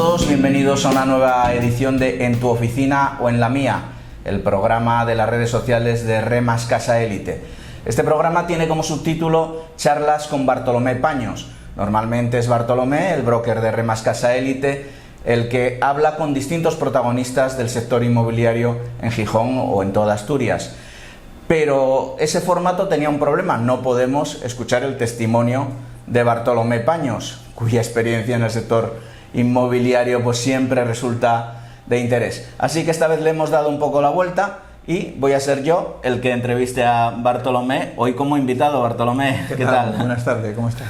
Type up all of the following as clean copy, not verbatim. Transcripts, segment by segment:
todos, bienvenidos a una nueva edición de En tu oficina o en la mía, el programa de las redes sociales de Remas Casa Élite. Este programa tiene como subtítulo Charlas con Bartolomé Paños. Normalmente es Bartolomé, el broker de Remas Casa Élite, el que habla con distintos protagonistas del sector inmobiliario en Gijón o en toda Asturias. Pero ese formato tenía un problema, no podemos escuchar el testimonio de Bartolomé Paños, cuya experiencia en el sector inmobiliario pues siempre resulta de interés. Así que esta vez le hemos dado un poco la vuelta y voy a ser yo el que entreviste a Bartolomé, hoy como invitado. Bartolomé, ¿qué tal? Buenas tardes, ¿cómo estás?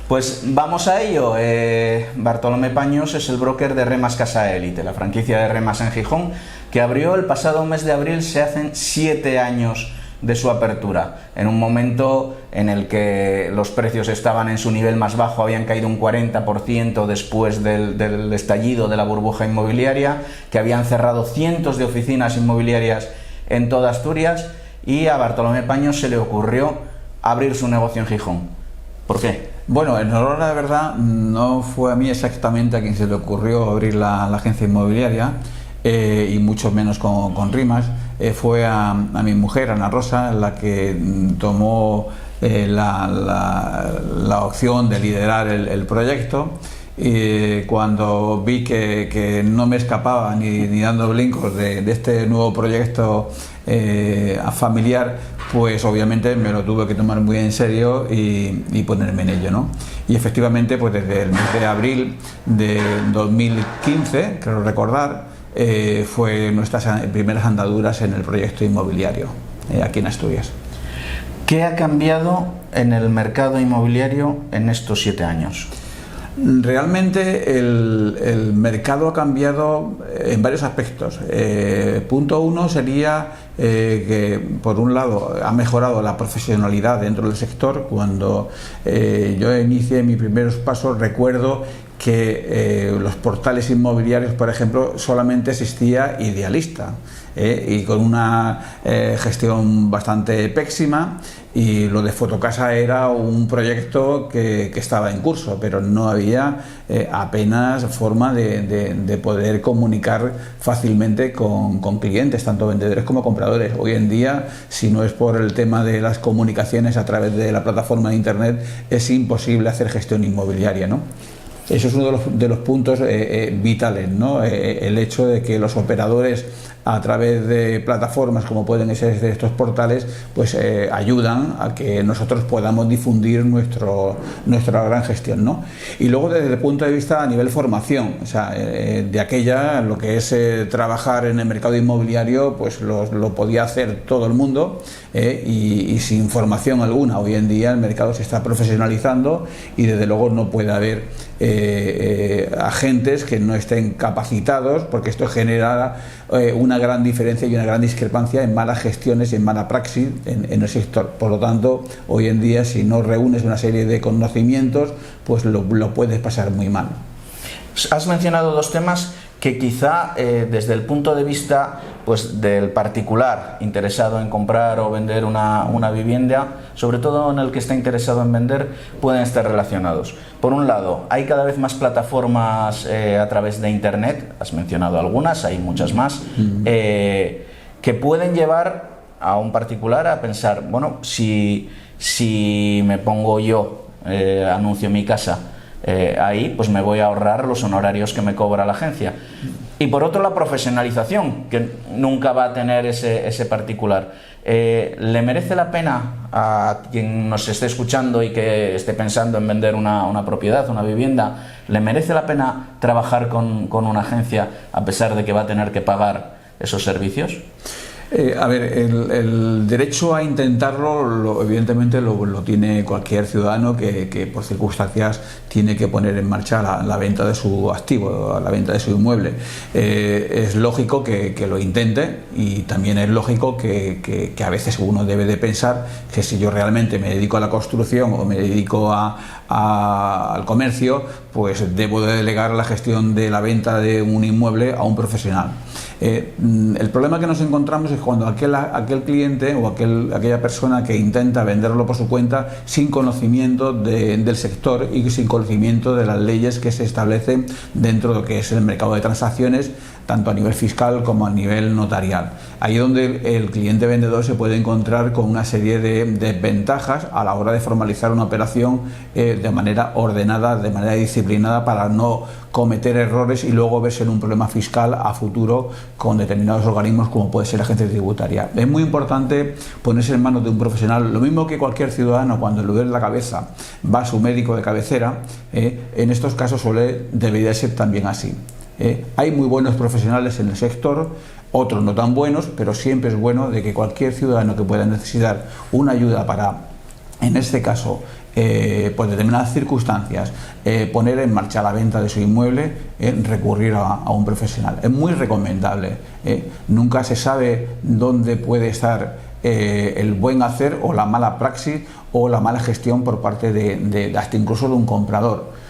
Pues vamos a ello. Bartolomé Paños es el broker de Remas Casa Élite, la franquicia de Remas en Gijón, que abrió el pasado mes de abril. Se hacen 7 años de su apertura, en un momento en el que los precios estaban en su nivel más bajo, habían caído un 40% después del estallido de la burbuja inmobiliaria, que habían cerrado cientos de oficinas inmobiliarias en toda Asturias, y a Bartolomé Paños se le ocurrió abrir su negocio en Gijón. ¿Por qué? Bueno, en honor a la verdad, no fue a mí exactamente a quien se le ocurrió abrir la agencia inmobiliaria, y mucho menos con rimas. Fue a mi mujer, Ana Rosa, la que tomó la opción de liderar el proyecto. Y cuando vi que no me escapaba ni dando brincos de este nuevo proyecto familiar, pues obviamente me lo tuve que tomar muy en serio y ponerme en ello, ¿no? Y efectivamente, pues desde el mes de abril de 2015, creo recordar, fue nuestras primeras andaduras en el proyecto inmobiliario aquí en Asturias. ¿Qué ha cambiado en el mercado inmobiliario en estos 7 años? Realmente el mercado ha cambiado en varios aspectos. Punto 1 sería que, por un lado, ha mejorado la profesionalidad dentro del sector. Cuando yo inicié mis primeros pasos, recuerdo que los portales inmobiliarios, por ejemplo, solamente existía Idealista, y con una gestión bastante pésima, y lo de Fotocasa era un proyecto que estaba en curso, pero no había apenas forma de poder comunicar fácilmente con clientes, tanto vendedores como compradores. Hoy en día, si no es por el tema de las comunicaciones a través de la plataforma de internet, es imposible hacer gestión inmobiliaria, ¿no? Eso es uno de los puntos vitales, ¿no? El hecho de que los operadores, a través de plataformas como pueden ser estos portales, pues ayudan a que nosotros podamos difundir nuestra gran gestión, ¿no? Y luego, desde el punto de vista a nivel formación, o sea, de aquella, lo que es trabajar en el mercado inmobiliario, pues lo podía hacer todo el mundo, y sin formación alguna. Hoy en día el mercado se está profesionalizando y desde luego no puede haber agentes que no estén capacitados, porque esto genera una gran diferencia y una gran discrepancia en malas gestiones y en mala praxis en el sector. Por lo tanto, hoy en día, si no reúnes una serie de conocimientos, pues lo puedes pasar muy mal. Has mencionado 2 temas que quizá desde el punto de vista pues del particular interesado en comprar o vender una vivienda, sobre todo en el que está interesado en vender, pueden estar relacionados. Por un lado, hay cada vez más plataformas a través de internet, has mencionado algunas, hay muchas más, que pueden llevar a un particular a pensar, bueno, si me pongo yo, anuncio mi casa, ahí pues me voy a ahorrar los honorarios que me cobra la agencia. Y por otro, la profesionalización que nunca va a tener ese particular. ¿Le merece la pena a quien nos esté escuchando y que esté pensando en vender una propiedad, una vivienda, le merece la pena trabajar con una agencia a pesar de que va a tener que pagar esos servicios? A ver, el derecho a intentarlo, evidentemente lo tiene cualquier ciudadano que por circunstancias tiene que poner en marcha la venta de su activo, la venta de su inmueble. Es lógico que lo intente, y también es lógico que a veces uno debe de pensar que si yo realmente me dedico a la construcción o me dedico al comercio, pues debo de delegar la gestión de la venta de un inmueble a un profesional. El problema que nos encontramos es cuando aquel cliente o aquella persona que intenta venderlo por su cuenta sin conocimiento del sector y sin conocimiento de las leyes que se establecen dentro de lo que es el mercado de transacciones, tanto a nivel fiscal como a nivel notarial. Ahí es donde el cliente vendedor se puede encontrar con una serie de desventajas a la hora de formalizar una operación de manera ordenada, de manera disciplinada, para no cometer errores y luego verse en un problema fiscal a futuro con determinados organismos como puede ser la agencia tributaria. Es muy importante ponerse en manos de un profesional, lo mismo que cualquier ciudadano cuando le duele la cabeza va a su médico de cabecera, en estos casos debería ser también así. Hay muy buenos profesionales en el sector, otros no tan buenos, pero siempre es bueno de que cualquier ciudadano que pueda necesitar una ayuda para, en este caso, por determinadas circunstancias, poner en marcha la venta de su inmueble, recurrir a un profesional. Es muy recomendable. Nunca se sabe dónde puede estar el buen hacer o la mala praxis o la mala gestión por parte de hasta incluso de un comprador.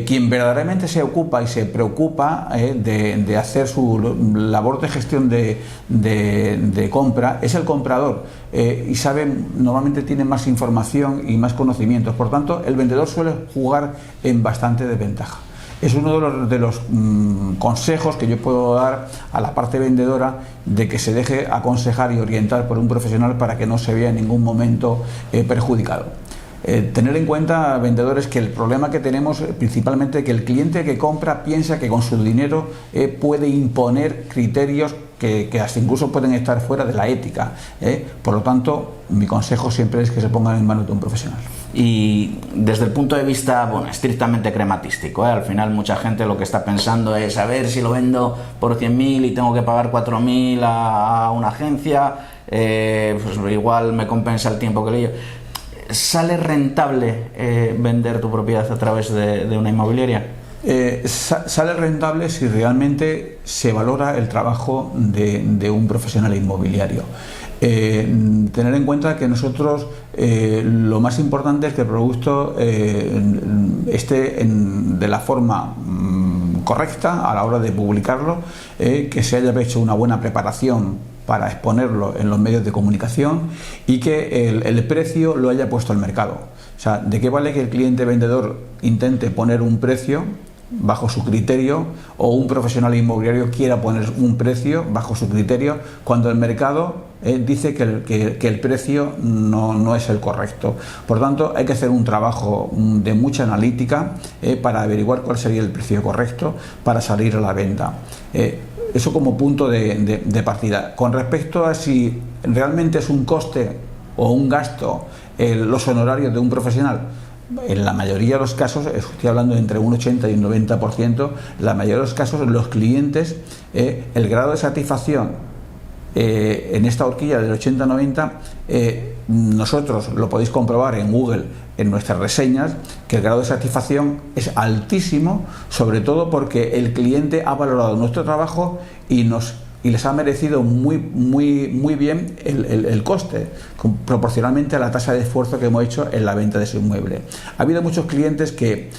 Quien verdaderamente se ocupa y se preocupa de hacer su labor de gestión de compra es el comprador, y normalmente tiene más información y más conocimientos. Por tanto, el vendedor suele jugar en bastante desventaja. Es uno de los consejos que yo puedo dar a la parte vendedora, de que se deje aconsejar y orientar por un profesional para que no se vea en ningún momento perjudicado. Tener en cuenta, vendedores, que el problema que tenemos principalmente que el cliente que compra piensa que con su dinero puede imponer criterios que hasta incluso pueden estar fuera de la ética. Por lo tanto, mi consejo siempre es que se pongan en manos de un profesional. Y desde el punto de vista, estrictamente crematístico, al final mucha gente lo que está pensando es a ver si lo vendo por 100.000 y tengo que pagar 4.000 a una agencia, pues igual me compensa el tiempo que le llevo. ¿Sale rentable vender tu propiedad a través de una inmobiliaria? Sale rentable si realmente se valora el trabajo de un profesional inmobiliario. Tener en cuenta que nosotros lo más importante es que el producto esté de la forma correcta a la hora de publicarlo, que se haya hecho una buena preparación para exponerlo en los medios de comunicación y que el precio lo haya puesto al mercado. O sea, ¿de qué vale que el cliente vendedor intente poner un precio bajo su criterio o un profesional inmobiliario quiera poner un precio bajo su criterio cuando el mercado dice que el precio no es el correcto? Por tanto, hay que hacer un trabajo de mucha analítica para averiguar cuál sería el precio correcto para salir a la venta. Eso como punto de partida. Con respecto a si realmente es un coste o un gasto los honorarios de un profesional, en la mayoría de los casos, estoy hablando de entre un 80 y un 90%, en la mayoría de los casos los clientes, el grado de satisfacción en esta horquilla del 80-90, nosotros lo podéis comprobar en Google, en nuestras reseñas, que el grado de satisfacción es altísimo, sobre todo porque el cliente ha valorado nuestro trabajo y les ha merecido muy bien el coste, proporcionalmente a la tasa de esfuerzo que hemos hecho en la venta de su inmueble. Ha habido muchos clientes que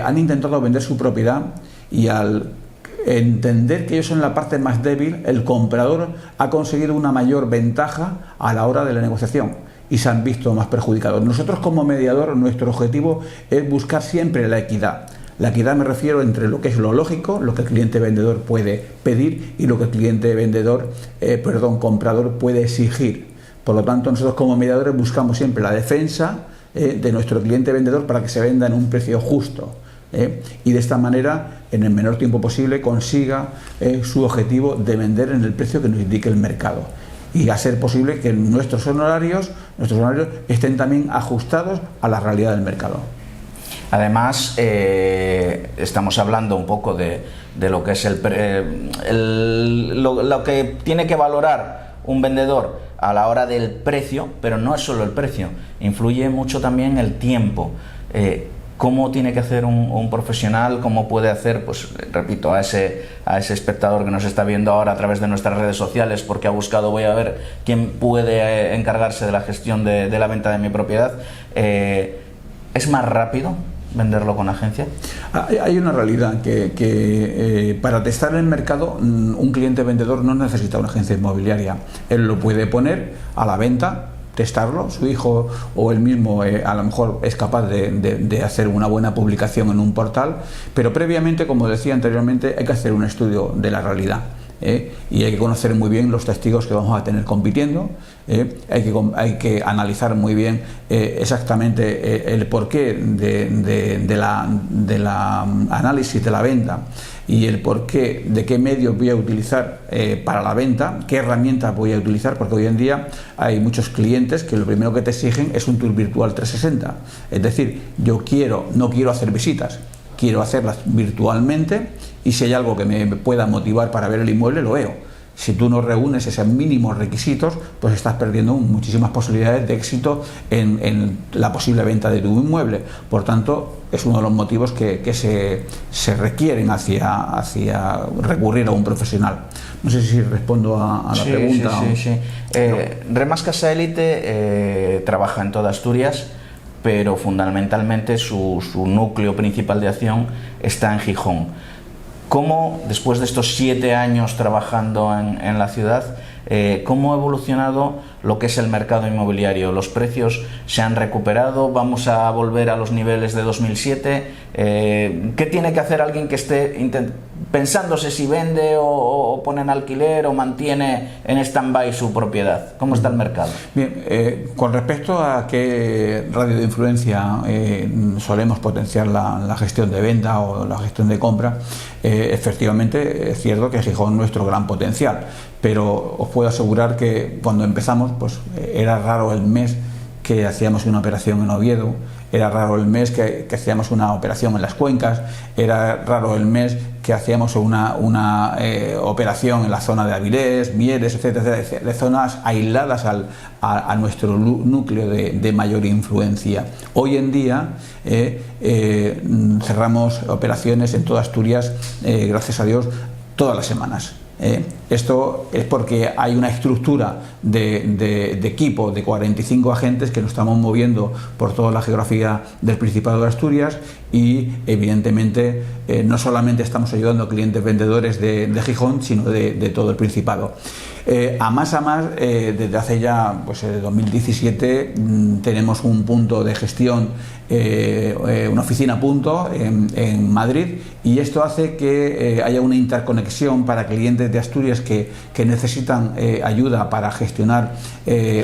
han intentado vender su propiedad y al entender que ellos son la parte más débil, el comprador ha conseguido una mayor ventaja a la hora de la negociación y se han visto más perjudicados. Nosotros como mediador, nuestro objetivo es buscar siempre la equidad. La equidad me refiero entre lo que es lo lógico, lo que el cliente vendedor puede pedir y lo que el cliente comprador puede exigir. Por lo tanto, nosotros como mediadores buscamos siempre la defensa de nuestro cliente vendedor para que se venda en un precio justo. Y de esta manera, en el menor tiempo posible, consiga su objetivo de vender en el precio que nos indique el mercado. Y a ser posible que nuestros honorarios estén también ajustados a la realidad del mercado. Además, estamos hablando un poco de lo que es lo que tiene que valorar un vendedor a la hora del precio, pero no es solo el precio, influye mucho también el tiempo. ¿Cómo tiene que hacer un profesional? ¿Cómo puede hacer, pues repito, a ese espectador que nos está viendo ahora a través de nuestras redes sociales porque ha buscado, voy a ver quién puede encargarse de la gestión de la venta de mi propiedad? ¿Es más rápido venderlo con agencia? Hay una realidad que para testar el mercado un cliente vendedor no necesita una agencia inmobiliaria. Él lo puede poner a la venta, testarlo, su hijo o él mismo a lo mejor es capaz de hacer una buena publicación en un portal, pero previamente, como decía anteriormente, hay que hacer un estudio de la realidad. Y hay que conocer muy bien los testigos que vamos a tener compitiendo, hay que analizar muy bien exactamente el porqué de la análisis de la venta y el porqué de qué medios voy a utilizar para la venta, qué herramientas voy a utilizar, porque hoy en día hay muchos clientes que lo primero que te exigen es un tour virtual 360, es decir, no quiero hacer visitas, quiero hacerlas virtualmente y si hay algo que me pueda motivar para ver el inmueble, lo veo. Si tú no reúnes esos mínimos requisitos, pues estás perdiendo muchísimas posibilidades de éxito en la posible venta de tu inmueble. Por tanto, es uno de los motivos que se requieren hacia recurrir a un profesional. No sé si respondo a la pregunta. Sí. Remas Casa Élite trabaja en toda Asturias, pero fundamentalmente su núcleo principal de acción está en Gijón. ¿Cómo, después de estos 7 años trabajando en la ciudad, cómo ha evolucionado lo que es el mercado inmobiliario? ¿Los precios se han recuperado? ¿Vamos a volver a los niveles de 2007? ¿Qué tiene que hacer alguien que esté pensándose si vende o pone en alquiler o mantiene en stand-by su propiedad? ¿Cómo está el mercado? Bien, con respecto a qué radio de influencia solemos potenciar la gestión de venta o la gestión de compra, efectivamente es cierto que Gijón es nuestro gran potencial, pero os puedo asegurar que cuando empezamos pues era raro el mes que hacíamos una operación en Oviedo, era raro el mes que hacíamos una operación en Las Cuencas, era raro el mes que hacíamos una operación en la zona de Avilés, Mieres, etcétera, de zonas aisladas a nuestro núcleo de mayor influencia. Hoy en día cerramos operaciones en toda Asturias, gracias a Dios, todas las semanas. Esto es porque hay una estructura de equipo de 45 agentes que nos estamos moviendo por toda la geografía del Principado de Asturias y evidentemente no solamente estamos ayudando a clientes vendedores de Gijón, sino de todo el Principado. A más, desde hace ya pues 2017 tenemos un punto de gestión, una oficina punto en Madrid, y esto hace que haya una interconexión para clientes de Asturias que necesitan ayuda para gestionar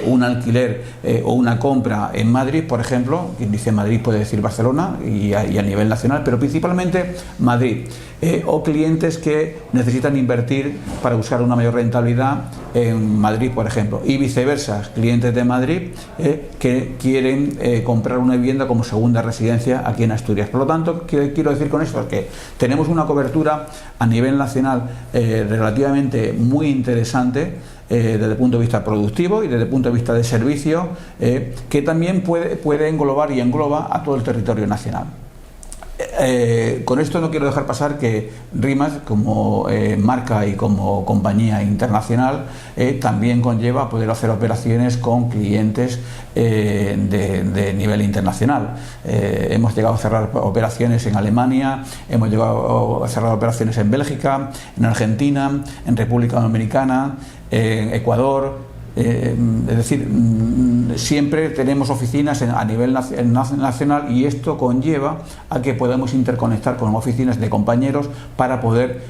un alquiler o una compra en Madrid, por ejemplo. Quien dice Madrid puede decir Barcelona y a nivel nacional, pero principalmente Madrid. O clientes que necesitan invertir para buscar una mayor rentabilidad en Madrid, por ejemplo, y viceversa, clientes de Madrid que quieren comprar una vivienda como segunda residencia aquí en Asturias. Por lo tanto, ¿qué quiero decir con esto? Es que tenemos una cobertura a nivel nacional relativamente muy interesante desde el punto de vista productivo y desde el punto de vista de servicio, que también puede englobar y engloba a todo el territorio nacional. Con esto no quiero dejar pasar que Rimas, como marca y como compañía internacional, también conlleva poder hacer operaciones con clientes de nivel internacional. Hemos llegado a cerrar operaciones en Alemania, hemos llegado a cerrar operaciones en Bélgica, en Argentina, en República Dominicana, en Ecuador. Es decir, siempre tenemos oficinas a nivel nacional, y esto conlleva a que podamos interconectar con oficinas de compañeros para poder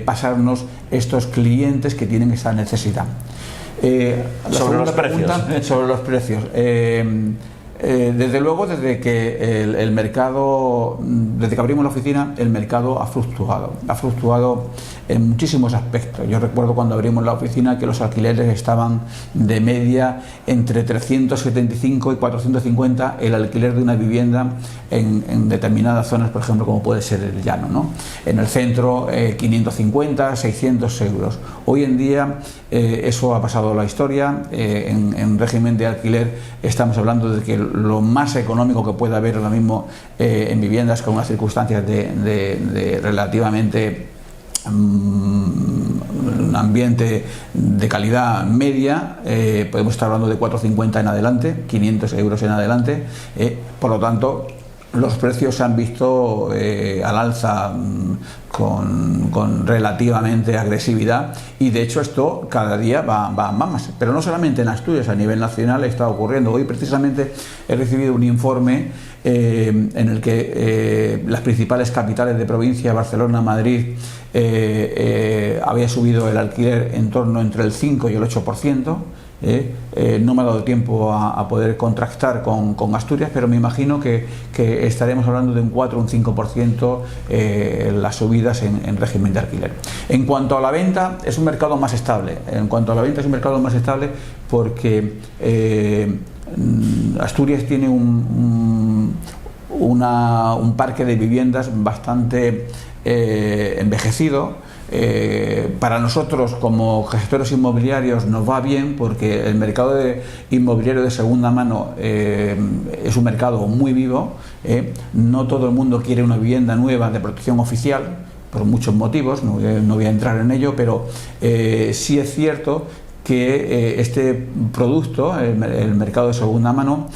pasarnos estos clientes que tienen esa necesidad. Sobre los precios. Sobre los precios. Desde luego, desde que el mercado, desde que abrimos la oficina, el mercado ha fluctuado en muchísimos aspectos. Yo recuerdo cuando abrimos la oficina que los alquileres estaban de media entre 375 y 450 el alquiler de una vivienda en determinadas zonas, por ejemplo, como puede ser el Llano, ¿no? En el centro 550, 600 euros. Hoy en día eso ha pasado a la historia. En régimen de alquiler estamos hablando de que lo más económico que puede haber ahora mismo en viviendas con unas circunstancias de relativamente un ambiente de calidad media, podemos estar hablando de 450 en adelante, 500 euros en adelante. Por lo tanto, los precios se han visto al alza con relativamente agresividad, y de hecho esto cada día va más, pero no solamente en Asturias, a nivel nacional está ocurriendo. Hoy precisamente he recibido un informe en el que las principales capitales de provincia, Barcelona, Madrid, había subido el alquiler en torno entre el 5 y el 8%. No me ha dado tiempo a poder contrastar con Asturias, pero me imagino que estaremos hablando de un 4 o un 5% las subidas en régimen de alquiler. En cuanto a la venta, es un mercado más estable. Porque Asturias tiene un parque de viviendas bastante envejecido. Para nosotros como gestores inmobiliarios nos va bien, porque el mercado inmobiliario de segunda mano es un mercado muy vivo. No todo el mundo quiere una vivienda nueva de protección oficial, por muchos motivos, no voy a entrar en ello, pero sí es cierto que este producto, el mercado de segunda mano,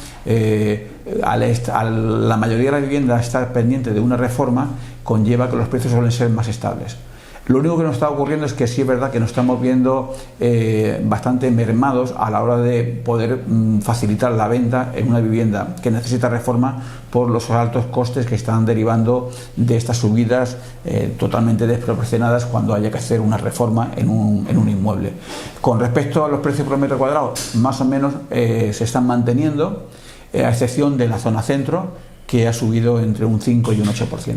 a la mayoría de las viviendas estar pendiente de una reforma, conlleva que los precios suelen ser más estables. Lo único que nos está ocurriendo es que sí es verdad que nos estamos viendo bastante mermados a la hora de poder facilitar la venta en una vivienda que necesita reforma por los altos costes que están derivando de estas subidas totalmente desproporcionadas cuando haya que hacer una reforma en un inmueble. Con respecto a los precios por metro cuadrado, más o menos se están manteniendo, a excepción de la zona centro, que ha subido entre un 5 y un 8%.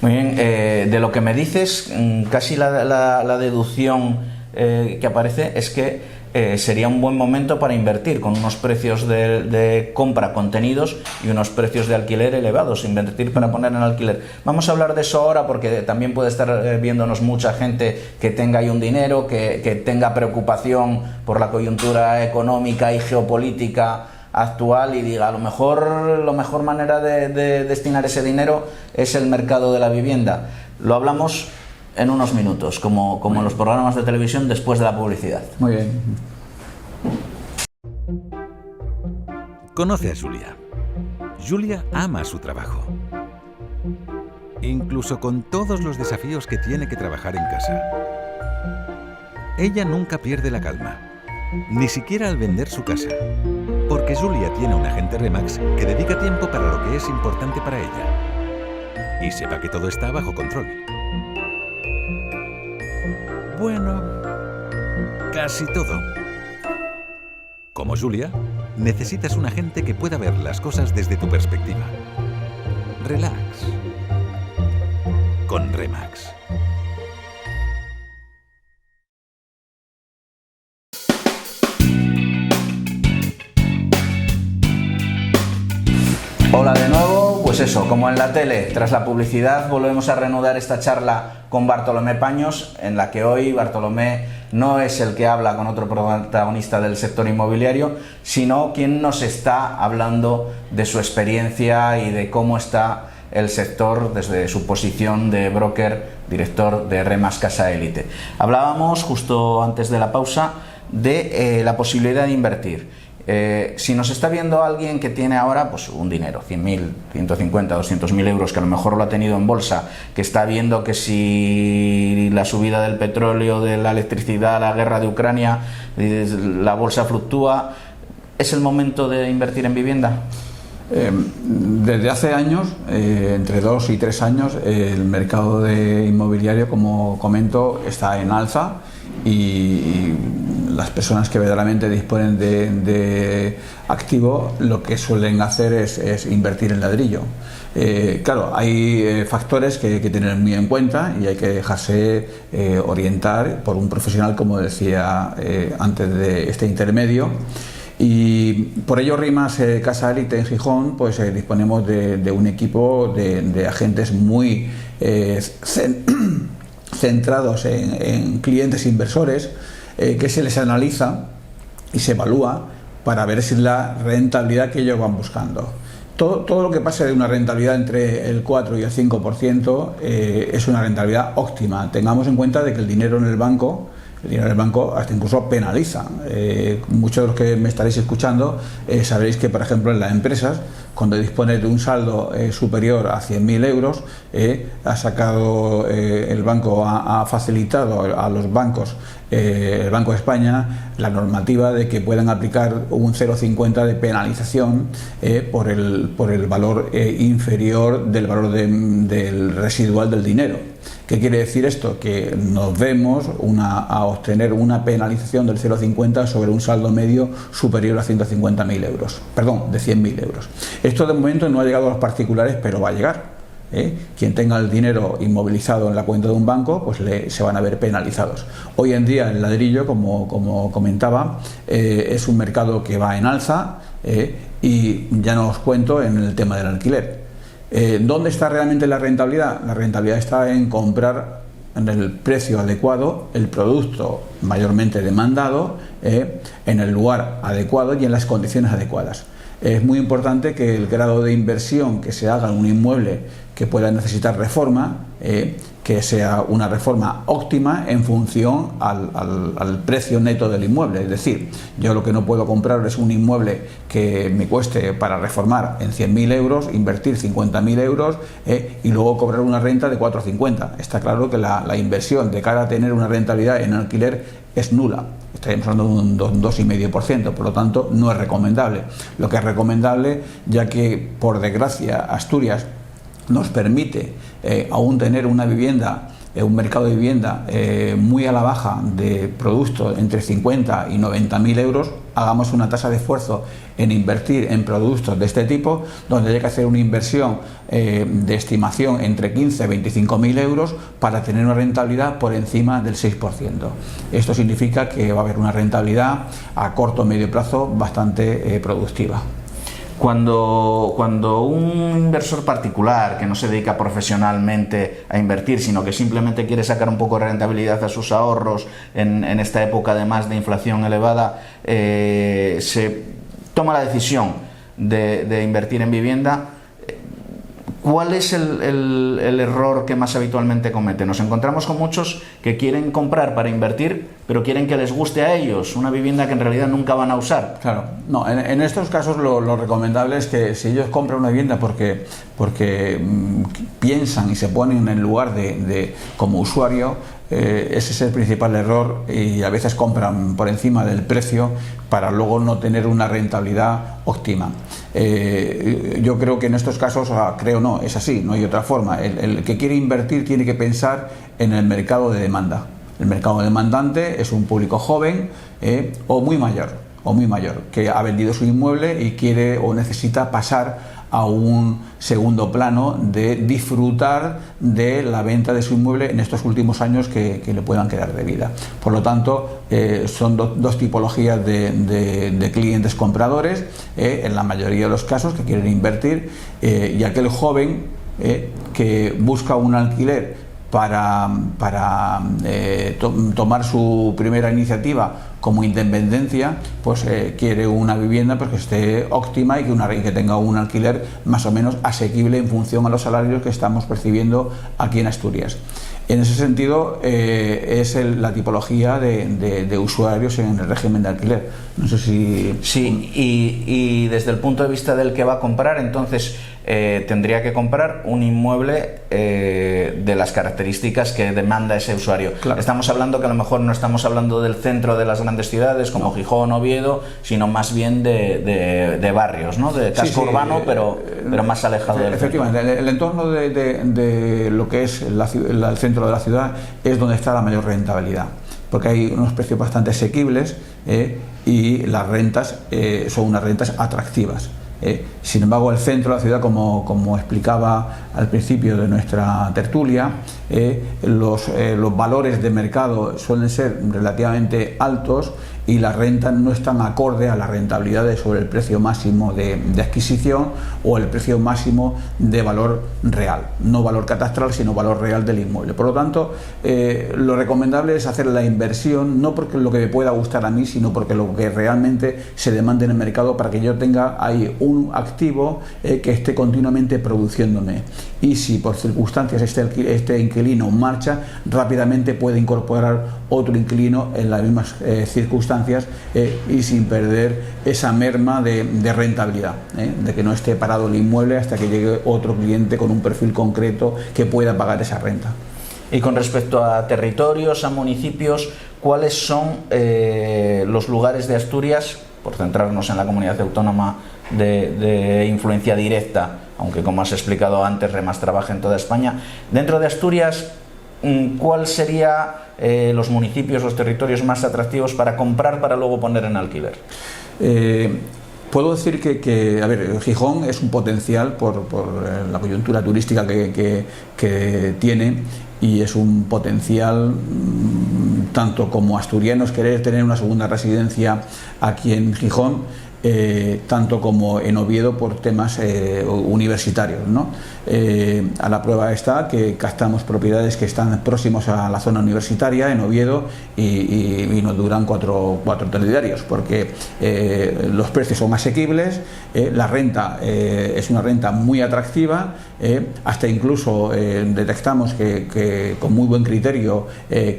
Muy bien, de lo que me dices, casi la deducción que aparece es que sería un buen momento para invertir, con unos precios de compra contenidos y unos precios de alquiler elevados, invertir para poner en alquiler. Vamos a hablar de eso ahora, porque también puede estar viéndonos mucha gente que tenga ahí un dinero, que tenga preocupación por la coyuntura económica y geopolítica actual y diga, a lo mejor manera de destinar ese dinero es el mercado de la vivienda. Lo hablamos en unos minutos, como en los programas de televisión, después de la publicidad. Muy bien. Conoce a Julia. Julia ama su trabajo, incluso con todos los desafíos que tiene que trabajar en casa. Ella nunca pierde la calma, ni siquiera al vender su casa, porque Julia tiene un agente Remax que dedica tiempo para lo que es importante para ella y sepa que todo está bajo control. Bueno, casi todo. Como Julia, necesitas un agente que pueda ver las cosas desde tu perspectiva. Relax. Con Remax. Hola de nuevo, pues eso, como en la tele, tras la publicidad volvemos a reanudar esta charla con Bartolomé Paños, en la que hoy Bartolomé no es el que habla con otro protagonista del sector inmobiliario, sino quien nos está hablando de su experiencia y de cómo está el sector desde su posición de broker, director de Remax Casa Élite. Hablábamos justo antes de la pausa de la posibilidad de invertir. Si nos está viendo alguien que tiene ahora pues un dinero, 100.000, 150, 200.000 euros, que a lo mejor lo ha tenido en bolsa, que está viendo que si la subida del petróleo, de la electricidad, la guerra de Ucrania, la bolsa fluctúa, ¿es el momento de invertir en vivienda? Desde hace años, entre 2 y 3 años, el mercado de inmobiliario, como comento, está en alza, y las personas que verdaderamente disponen de activo lo que suelen hacer es invertir en ladrillo. Claro, hay factores que hay que tener muy en cuenta y hay que dejarse orientar por un profesional, como decía antes de este intermedio. Y por ello Remax Casa Élite en Gijón pues disponemos de un equipo de agentes muy centrados en clientes inversores, que se les analiza y se evalúa para ver si la rentabilidad que ellos van buscando. Todo lo que pase de una rentabilidad entre el 4 y el 5% es una rentabilidad óptima. Tengamos en cuenta de que el dinero en el banco El dinero del banco hasta incluso penaliza. Muchos de los que me estaréis escuchando sabréis que, por ejemplo, en las empresas, cuando dispone de un saldo superior a 100.000 euros, ha sacado el banco, ha facilitado a los bancos, el Banco de España, la normativa de que puedan aplicar un 0,50 de penalización por el valor inferior del valor del residual del dinero. ¿Qué quiere decir esto? Que nos vemos a obtener una penalización del 0,50 sobre un saldo medio superior a 150.000 euros, perdón, de 100.000 euros. Esto de momento no ha llegado a los particulares, pero va a llegar. Quien tenga el dinero inmovilizado en la cuenta de un banco, pues se van a ver penalizados. Hoy en día el ladrillo, como comentaba, es un mercado que va en alza, y ya no os cuento en el tema del alquiler. ¿Dónde está realmente la rentabilidad? La rentabilidad está en comprar en el precio adecuado el producto mayormente demandado, en el lugar adecuado y en las condiciones adecuadas. Es muy importante que el grado de inversión que se haga en un inmueble que pueda necesitar reforma, que sea una reforma óptima en función al precio neto del inmueble. Es decir, yo lo que no puedo comprar es un inmueble que me cueste para reformar en 100.000 euros, invertir 50.000 euros y luego cobrar una renta de 4,50. Está claro que la inversión de cara a tener una rentabilidad en alquiler es nula. Estaríamos hablando de un 2,5%, por lo tanto no es recomendable. Lo que es recomendable, ya que por desgracia Asturias nos permite aún tener una vivienda, un mercado de vivienda muy a la baja de productos entre 50 y 90.000 euros, hagamos una tasa de esfuerzo en invertir en productos de este tipo, donde hay que hacer una inversión de estimación entre 15 y 25.000 euros para tener una rentabilidad por encima del 6%. Esto significa que va a haber una rentabilidad a corto o medio plazo bastante productiva. Cuando un inversor particular que no se dedica profesionalmente a invertir, sino que simplemente quiere sacar un poco de rentabilidad a sus ahorros en esta época además de inflación elevada, se toma la decisión de invertir en vivienda, ¿cuál es el error que más habitualmente comete? Nos encontramos con muchos que quieren comprar para invertir, pero quieren que les guste a ellos una vivienda que en realidad nunca van a usar. Claro, no, en estos casos lo recomendable es que si ellos compran una vivienda porque piensan y se ponen en el lugar de como usuario, ese es el principal error, y a veces compran por encima del precio para luego no tener una rentabilidad óptima. Yo creo que en estos casos, es así, no hay otra forma. El que quiere invertir tiene que pensar en el mercado de demanda. El mercado demandante es un público joven o muy mayor, que ha vendido su inmueble y quiere o necesita pasar a un segundo plano de disfrutar de la venta de su inmueble en estos últimos años que le puedan quedar de vida. Por lo tanto, son dos tipologías de clientes compradores, en la mayoría de los casos, que quieren invertir, y aquel joven que busca un alquiler para tomar su primera iniciativa como independencia, pues quiere una vivienda pues que esté óptima y que tenga un alquiler más o menos asequible en función a los salarios que estamos percibiendo aquí en Asturias. En ese sentido, es la tipología de usuarios en el régimen de alquiler. No sé si... Sí, y desde el punto de vista del que va a comprar, entonces tendría que comprar un inmueble de las características que demanda ese usuario. Claro. Estamos hablando que a lo mejor no estamos hablando del centro de las grandes ciudades como Gijón o Oviedo, sino más bien de barrios, ¿no? De casco urbano, pero más alejado del centro. Efectivamente, el entorno de lo que es el centro de la ciudad es donde está la mayor rentabilidad, porque hay unos precios bastante asequibles y las rentas son unas rentas atractivas. Sin embargo, el centro de la ciudad, como explicaba al principio de nuestra tertulia, los valores de mercado suelen ser relativamente altos y la renta no están acorde a la rentabilidad sobre el precio máximo de adquisición o el precio máximo de valor real, no valor catastral sino valor real del inmueble. Por lo tanto, lo recomendable es hacer la inversión no porque lo que me pueda gustar a mí, sino porque lo que realmente se demande en el mercado, para que yo tenga ahí un activo que esté continuamente produciéndome, y si por circunstancias este inquilino marcha, rápidamente puede incorporar otro inquilino en las mismas circunstancias y sin perder esa merma de rentabilidad, de que no esté parado el inmueble hasta que llegue otro cliente con un perfil concreto que pueda pagar esa renta. Y con respecto a territorios, a municipios, ¿cuáles son los lugares de Asturias, por centrarnos en la comunidad autónoma de influencia directa, aunque como has explicado antes, Remax trabaja en toda España, dentro de Asturias, ¿cuál sería los municipios, los territorios más atractivos para comprar para luego poner en alquiler? Puedo decir que a ver, Gijón es un potencial por la coyuntura turística que tiene, y es un potencial tanto como asturianos querer tener una segunda residencia aquí en Gijón, tanto como en Oviedo por temas universitarios, ¿no? A la prueba está que captamos propiedades que están próximos a la zona universitaria en Oviedo y nos duran cuatro telediarios, porque los precios son asequibles, la renta es una renta muy atractiva, hasta incluso detectamos que con muy buen criterio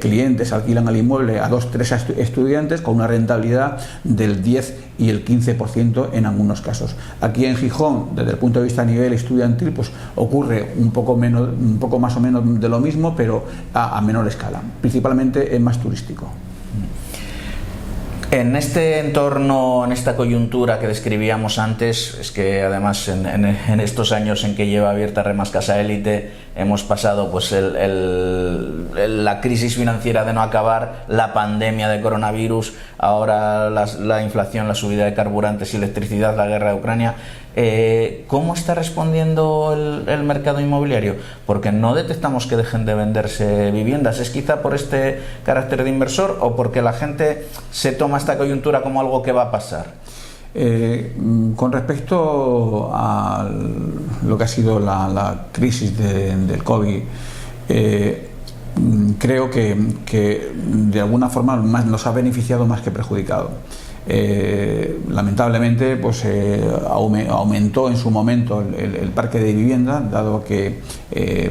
clientes alquilan al inmueble a 2-3 estudiantes con una rentabilidad del 10 y el 15% en algunos casos. Aquí en Gijón, desde el punto de vista a nivel estudiantil, pues ocurre un poco más o menos de lo mismo, pero a menor escala. Principalmente es más turístico. En este entorno, en esta coyuntura que describíamos antes, es que además en estos años en que lleva abierta Remax Casa Élite hemos pasado pues la crisis financiera de no acabar, la pandemia de coronavirus, ahora la inflación, la subida de carburantes y electricidad, la guerra de Ucrania. ¿Cómo está respondiendo el mercado inmobiliario? Porque no detectamos que dejen de venderse viviendas. ¿Es quizá por este carácter de inversor o porque la gente se toma esta coyuntura como algo que va a pasar? Con respecto a lo que ha sido la crisis del COVID, creo que de alguna forma nos ha beneficiado más que perjudicado. Lamentablemente pues aumentó en su momento el parque de vivienda, dado que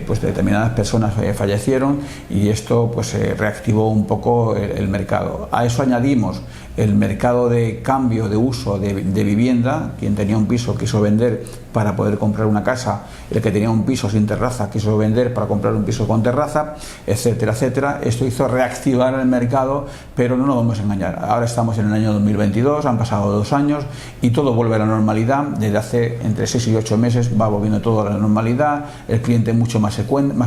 pues determinadas personas fallecieron, y esto pues reactivó un poco el mercado. A eso añadimos el mercado de cambio de uso de vivienda. Quien tenía un piso quiso vender para poder comprar una casa, el que tenía un piso sin terraza quiso vender para comprar un piso con terraza, etcétera, etcétera. Esto hizo reactivar el mercado, pero no nos vamos a engañar. Ahora estamos en el año 2022, han pasado 2 años y todo vuelve a la normalidad. Desde hace entre 6 y 8 meses va volviendo todo a la normalidad, el cliente mucho más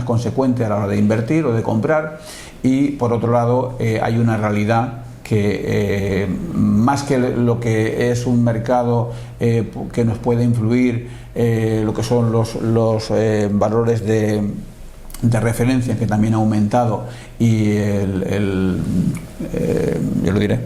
consecuente a la hora de invertir o de comprar, y por otro lado hay una realidad que más que lo que es un mercado que nos puede influir, lo que son los valores de referencia, que también ha aumentado, y yo lo diré,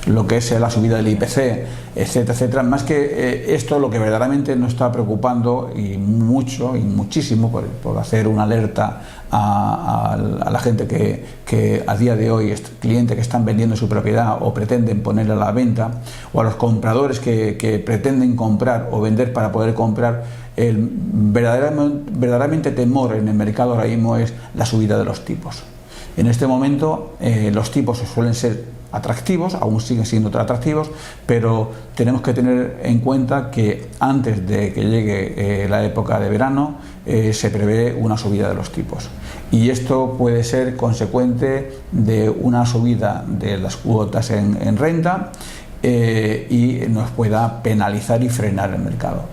lo que es la subida del IPC, etcétera, etcétera. Más que esto, lo que verdaderamente nos está preocupando y muchísimo por hacer una alerta a la gente que a día de hoy, clientes que están vendiendo su propiedad o pretenden ponerla a la venta, o a los compradores que pretenden comprar o vender para poder comprar. El verdaderamente temor en el mercado ahora mismo es la subida de los tipos. En este momento los tipos suelen ser atractivos, aún siguen siendo atractivos, pero tenemos que tener en cuenta que antes de que llegue la época de verano se prevé una subida de los tipos, y esto puede ser consecuente de una subida de las cuotas en renta y nos pueda penalizar y frenar el mercado.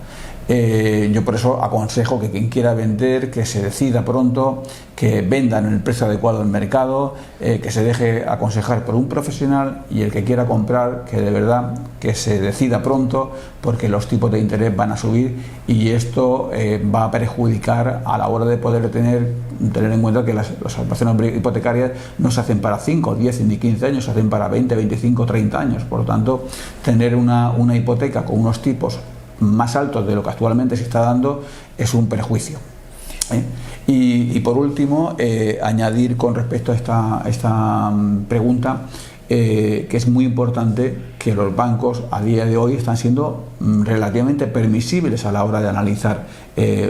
Yo por eso aconsejo que quien quiera vender, que se decida pronto, que venda en el precio adecuado del mercado, que se deje aconsejar por un profesional, y el que quiera comprar, que de verdad que se decida pronto, porque los tipos de interés van a subir y esto va a perjudicar a la hora de poder tener en cuenta que las operaciones hipotecarias no se hacen para 5, 10 ni 15 años, se hacen para 20, 25, 30 años. Por lo tanto, tener una hipoteca con unos tipos más altos de lo que actualmente se está dando es un perjuicio. Y por último, añadir con respecto a esta pregunta, que es muy importante que los bancos a día de hoy están siendo relativamente permisibles a la hora de analizar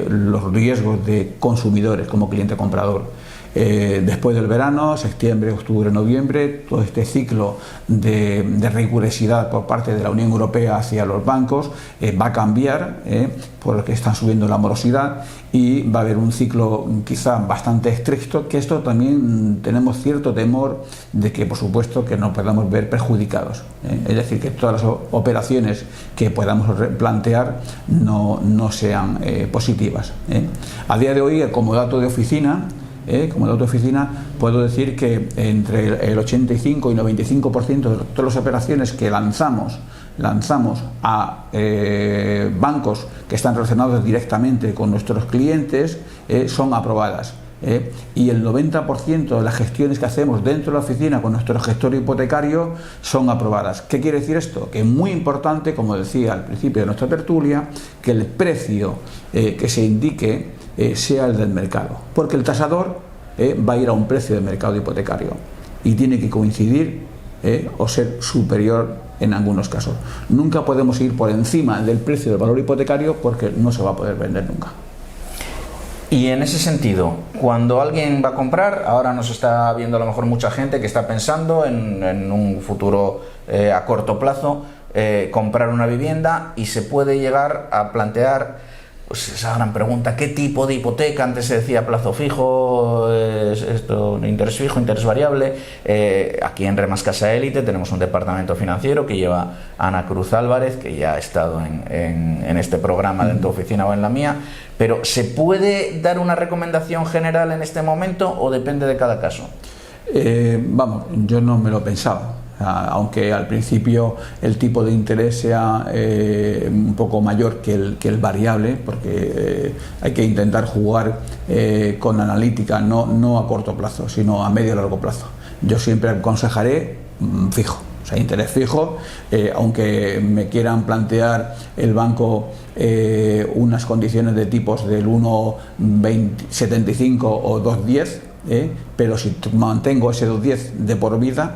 los riesgos de consumidores como cliente comprador. Después del verano, septiembre, octubre, noviembre, todo este ciclo de rigurosidad por parte de la Unión Europea hacia los bancos va a cambiar, porque están subiendo la morosidad, y va a haber un ciclo quizá bastante estricto, que esto también tenemos cierto temor de que, por supuesto, que nos podamos ver perjudicados. Es decir, que todas las operaciones que podamos plantear no sean positivas. A día de hoy, como dato de oficina, puedo decir que entre el 85 y 95% de todas las operaciones que lanzamos a bancos que están relacionados directamente con nuestros clientes son aprobadas. Y el 90% de las gestiones que hacemos dentro de la oficina con nuestro gestor hipotecario son aprobadas. ¿Qué quiere decir esto? Que es muy importante, como decía al principio de nuestra tertulia, que el precio que se indique sea el del mercado, porque el tasador va a ir a un precio de mercado hipotecario y tiene que coincidir o ser superior en algunos casos. Nunca podemos ir por encima del precio del valor hipotecario, porque no se va a poder vender nunca. Y en ese sentido, cuando alguien va a comprar, ahora nos está viendo a lo mejor mucha gente que está pensando en un futuro a corto plazo, comprar una vivienda, y se puede llegar a plantear pues esa gran pregunta: ¿qué tipo de hipoteca? Antes se decía plazo fijo, interés fijo, interés variable. Aquí en Remax Casa Élite tenemos un departamento financiero que lleva Ana Cruz Álvarez, que ya ha estado en este programa, en tu oficina o en la mía. Pero ¿se puede dar una recomendación general en este momento o depende de cada caso? Yo no me lo pensaba. Aunque al principio el tipo de interés sea un poco mayor que el variable, porque hay que intentar jugar con analítica, no a corto plazo, sino a medio y largo plazo. Yo siempre aconsejaré fijo, o sea, interés fijo, aunque me quieran plantear el banco unas condiciones de tipos del 1,75 o 2,10, pero si mantengo ese 2,10 de por vida,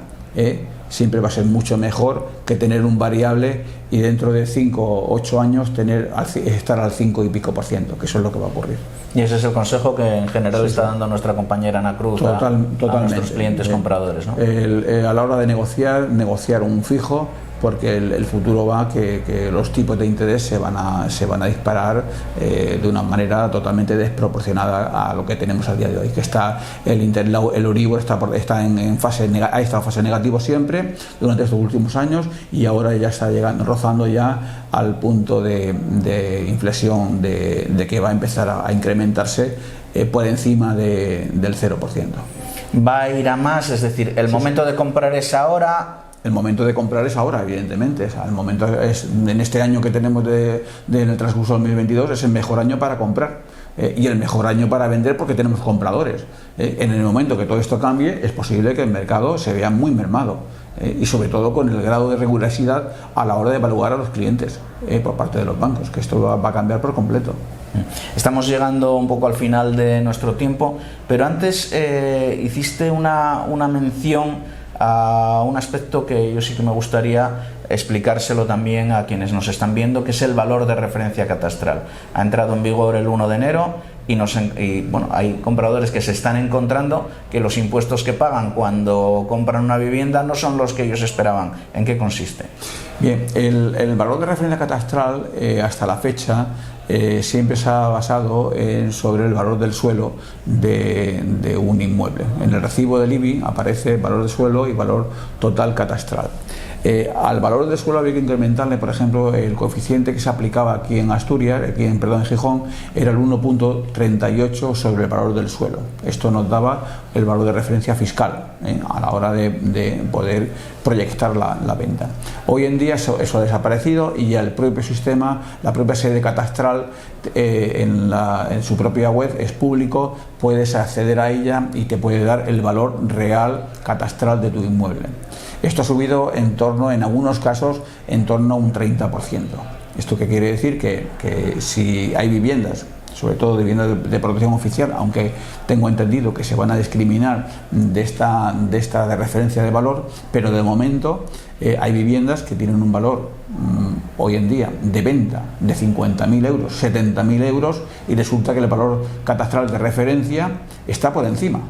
siempre va a ser mucho mejor que tener un variable y dentro de 5 o 8 años estar al 5 y pico %, que eso es lo que va a ocurrir. Y ese es el consejo que en general está dando nuestra compañera Ana Cruz a nuestros clientes compradores, ¿no? A la hora de negociar un fijo, porque el futuro va que los tipos de interés se van a disparar de una manera totalmente desproporcionada a lo que tenemos a día de hoy, que está el Euribor ha estado en fase negativo siempre durante estos últimos años, y ahora ya está rozando ya al punto de inflexión de que va a empezar a incrementarse por encima del 0%. ¿Va a ir a más? Es decir, el momento de comprar es ahora. El momento de comprar es ahora, evidentemente. O sea, el momento en este año que tenemos en el transcurso 2022 es el mejor año para comprar y el mejor año para vender, porque tenemos compradores. En el momento que todo esto cambie, es posible que el mercado se vea muy mermado, y sobre todo con el grado de rigurosidad a la hora de evaluar a los clientes por parte de los bancos, que esto va a cambiar por completo. Estamos llegando un poco al final de nuestro tiempo, pero antes hiciste una mención a un aspecto que yo sí que me gustaría explicárselo también a quienes nos están viendo, que es el valor de referencia catastral. Ha entrado en vigor el 1 de enero y hay compradores que se están encontrando que los impuestos que pagan cuando compran una vivienda no son los que ellos esperaban. ¿En qué consiste? Bien, el valor de referencia catastral hasta la fecha siempre se ha basado sobre el valor del suelo de un inmueble. En el recibo del IBI aparece valor de suelo y valor total catastral. Al valor del suelo había que incrementarle, por ejemplo, el coeficiente que se aplicaba aquí en Asturias, en Gijón, era el 1,38 sobre el valor del suelo. Esto nos daba el valor de referencia fiscal a la hora de poder proyectar la venta. Hoy en día eso ha desaparecido y ya el propio sistema, la propia sede catastral en su propia web es público, puedes acceder a ella y te puede dar el valor real catastral de tu inmueble. Esto ha subido en algunos casos, en torno a un 30%. ¿Esto qué quiere decir? Que si hay viviendas, sobre todo de viviendas de protección oficial, aunque tengo entendido que se van a discriminar de esta de referencia de valor, pero de momento hay viviendas que tienen un valor hoy en día de venta de 50.000 euros, 70.000 euros, y resulta que el valor catastral de referencia está por encima.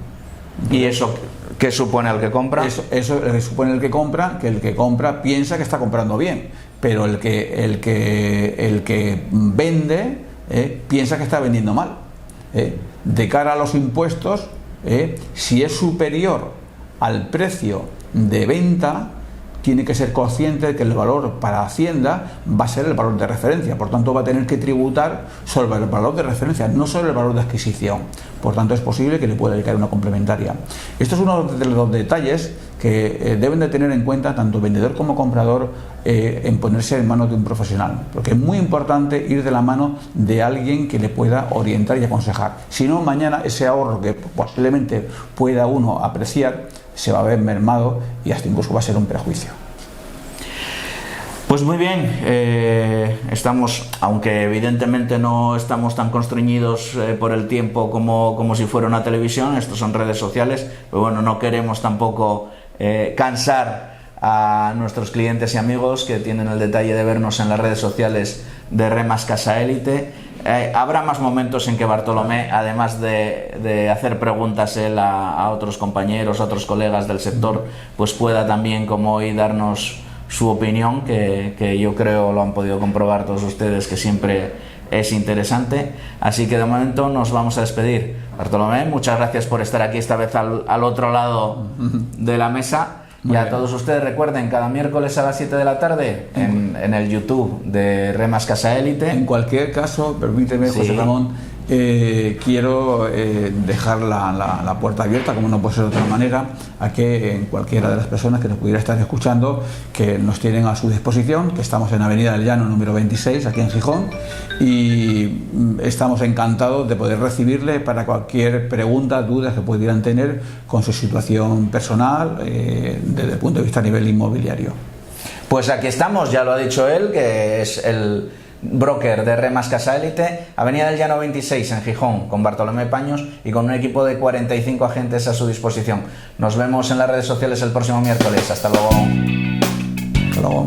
¿Y eso qué supone al que compra? Eso supone el que compra piensa que está comprando bien, pero el que vende piensa que está vendiendo mal. De cara a los impuestos, si es superior al precio de venta, tiene que ser consciente de que el valor para Hacienda va a ser el valor de referencia, por tanto va a tener que tributar sobre el valor de referencia, no sobre el valor de adquisición. Por tanto es posible que le pueda caer una complementaria. Esto es uno de los detalles que deben de tener en cuenta tanto vendedor como comprador en ponerse en manos de un profesional, porque es muy importante ir de la mano de alguien que le pueda orientar y aconsejar. Si no, mañana ese ahorro que posiblemente pueda uno apreciar se va a ver mermado y hasta incluso va a ser un perjuicio. Pues muy bien, estamos, aunque evidentemente no estamos tan constreñidos por el tiempo como si fuera una televisión, estos son redes sociales, pero bueno, no queremos tampoco cansar a nuestros clientes y amigos que tienen el detalle de vernos en las redes sociales de Remas Casa Élite. Habrá más momentos en que Bartolomé, además de hacer preguntas él a otros compañeros, a otros colegas del sector, pues pueda también, como hoy, darnos su opinión, que yo creo lo han podido comprobar todos ustedes, que siempre es interesante. Así que de momento nos vamos a despedir. Bartolomé, muchas gracias por estar aquí esta vez al otro lado de la mesa. Y a todos ustedes recuerden, cada miércoles a las 7 de la tarde en el YouTube de Remas Casa Élite. En cualquier caso, permíteme, José Ramón, quiero dejar la puerta abierta, como no puede ser de otra manera, a que cualquiera de las personas que nos pudiera estar escuchando, que nos tienen a su disposición, que estamos en Avenida del Llano número 26, aquí en Gijón, y estamos encantados de poder recibirle para cualquier pregunta, dudas que pudieran tener con su situación personal, desde el punto de vista a nivel inmobiliario. Pues aquí estamos, ya lo ha dicho él, que es el broker de Remas Casa Élite, Avenida del Llano 26 en Gijón, con Bartolomé Paños y con un equipo de 45 agentes a su disposición. Nos vemos en las redes sociales el próximo miércoles. Hasta luego. Hasta luego.